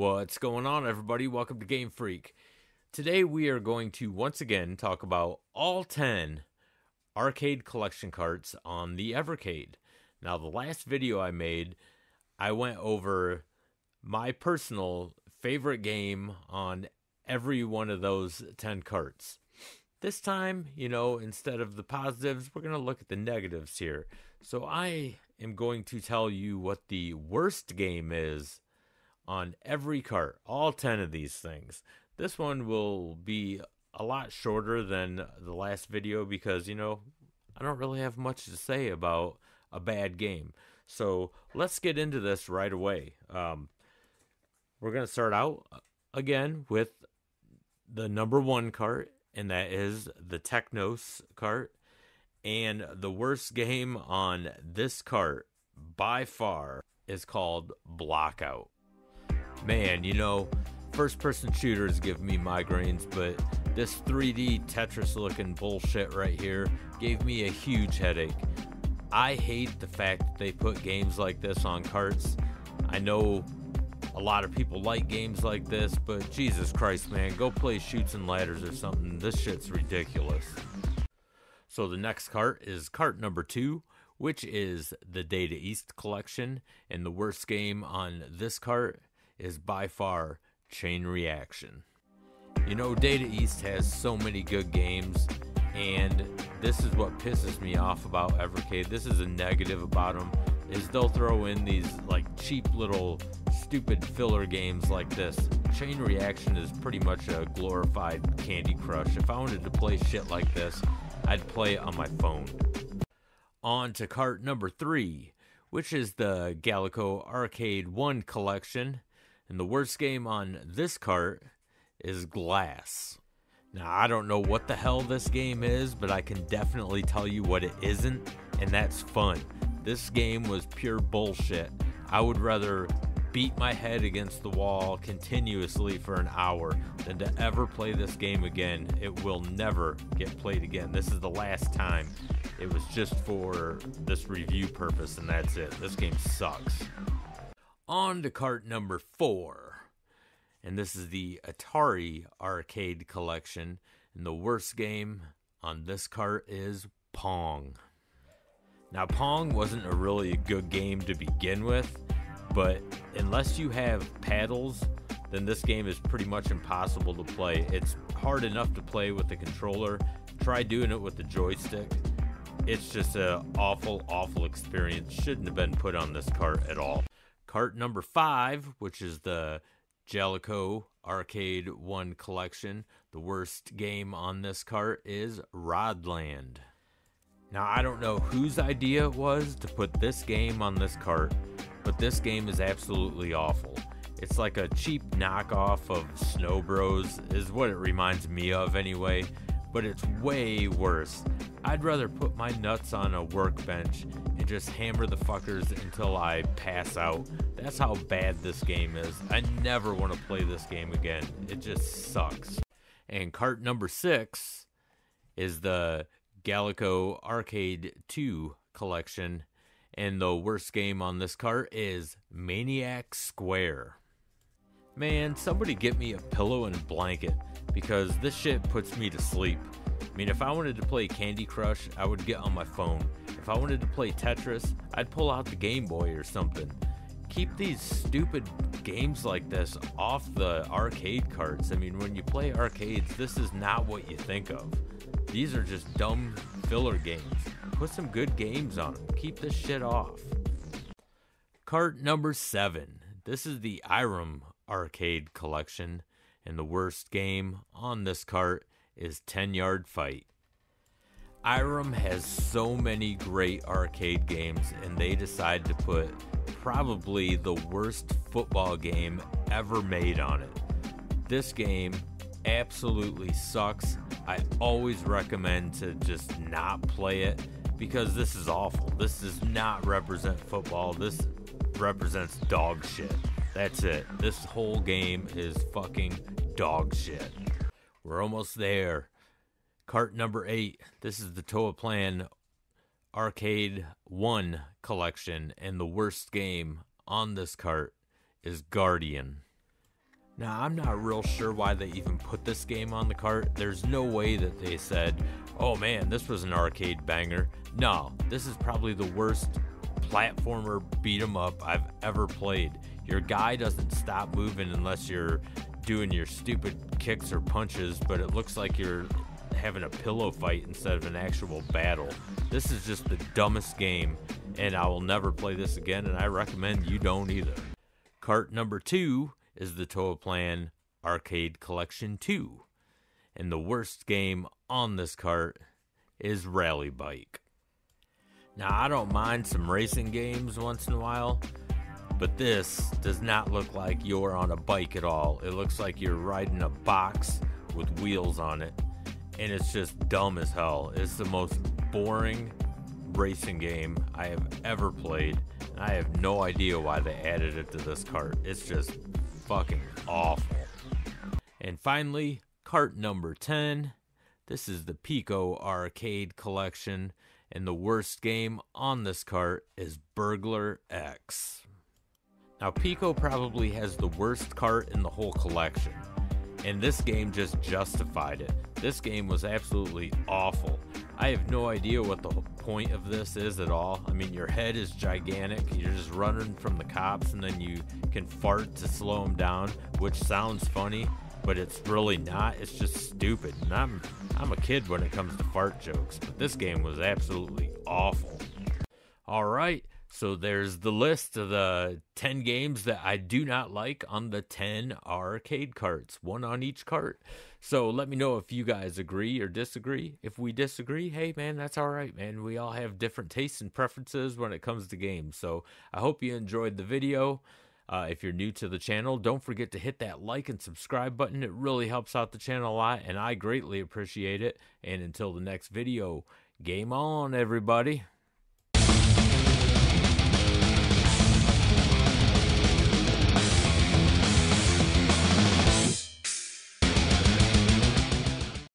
What's going on, everybody? Welcome to GameFreak. Today we are going to once again talk about all 10 arcade collection carts on the Evercade. Now, the last video I made, I went over my personal favorite game on every one of those 10 carts. This time, instead of the positives, we're going to look at the negatives here. So I am going to tell you what the worst game is on every cart, all 10 of these things. This one will be a lot shorter than the last video because, I don't really have much to say about a bad game. So let's get into this right away. We're going to start out again with the number one cart, and that is the Technos cart. And the worst game on this cart by far is called Blockout. Man, first-person shooters give me migraines, but this 3D Tetris-looking bullshit right here gave me a huge headache. I hate the fact that they put games like this on carts. I know a lot of people like games like this, but Jesus Christ, man, go play Chutes and Ladders or something. This shit's ridiculous. So the next cart is cart number 2, which is the Data East collection, and the worst game on this cart is by far Chain Reaction. Data East has so many good games, and this is what pisses me off about Evercade. This is a negative about them, is they'll throw in these cheap little stupid filler games like this. Chain Reaction is pretty much a glorified Candy Crush. If I wanted to play shit like this, I'd play it on my phone. On to cart number 3, which is the Galico Arcade 1 collection. And the worst game on this cart is Glass. Now, I don't know what the hell this game is, but I can definitely tell you what it isn't, and that's fun. This game was pure bullshit. I would rather beat my head against the wall continuously for an hour than to ever play this game again. It will never get played again. This is the last time. It was just for this review purpose, and that's it. This game sucks. On to cart number 4, and this is the Atari Arcade collection, and the worst game on this cart is Pong. Now, Pong wasn't a really good game to begin with, but unless you have paddles, then this game is pretty much impossible to play. It's hard enough to play with the controller. Try doing it with the joystick. It's just an awful, awful experience. Shouldn't have been put on this cart at all. Cart number 5, which is the Galico Arcade 1 collection. The worst game on this cart is Rodland. Now, I don't know whose idea it was to put this game on this cart, but this game is absolutely awful. It's like a cheap knockoff of Snow Bros, is what it reminds me of anyway, but it's way worse. I'd rather put my nuts on a workbench and just hammer the fuckers until I pass out. That's how bad this game is. I never want to play this game again. It just sucks. And cart number 6 is the Galico Arcade 2 collection. And the worst game on this cart is Maniac Square. Man, somebody get me a pillow and a blanket, because this shit puts me to sleep. I mean, if I wanted to play Candy Crush, I would get on my phone. If I wanted to play Tetris, I'd pull out the Game Boy or something. Keep these stupid games like this off the arcade carts. I mean, when you play arcades, this is not what you think of. These are just dumb filler games. Put some good games on them. Keep this shit off. Cart number 7. This is the Irum Arcade collection, and the worst game on this cart is 10-Yard Fight. Irum has so many great arcade games, and they decide to put probably the worst football game ever made on it. This game absolutely sucks. I always recommend to just not play it, because this is awful. This does not represent football. This represents dog shit. That's it. This whole game is fucking dog shit. We're almost there. Cart number 8. This is the Toa Plan Arcade 1 collection, and the worst game on this cart is Guardian. Now, I'm not real sure why they even put this game on the cart. There's no way that they said, oh man, this was an arcade banger. No, this is probably the worst platformer beat 'em up I've ever played. Your guy doesn't stop moving unless you're doing your stupid kicks or punches, but it looks like you're having a pillow fight instead of an actual battle. This is just the dumbest game, and I will never play this again, and I recommend you don't either. Cart number 2 is the Toaplan Arcade Collection 2, and the worst game on this cart is Rally Bike. Now, I don't mind some racing games once in a while, but this does not look like you're on a bike at all. It looks like you're riding a box with wheels on it, and it's just dumb as hell. It's the most boring racing game I have ever played, and I have no idea why they added it to this cart. It's just fucking awful. And finally, cart number 10. This is the Pico Arcade Collection, and the worst game on this cart is Burglar X. Now, Pico probably has the worst cart in the whole collection, and this game just justified it. This game was absolutely awful. I have no idea what the point of this is at all. I mean, your head is gigantic. You're just running from the cops, and then you can fart to slow them down, which sounds funny, but it's really not. It's just stupid. And I'm a kid when it comes to fart jokes, but this game was absolutely awful. All right. So there's the list of the 10 games that I do not like on the 10 arcade carts, one on each cart. So let me know if you guys agree or disagree. If we disagree, hey man, that's all right, man. We all have different tastes and preferences when it comes to games. So I hope you enjoyed the video. If you're new to the channel, don't forget to hit that like and subscribe button. It really helps out the channel a lot, and I greatly appreciate it. And until the next video, game on, everybody.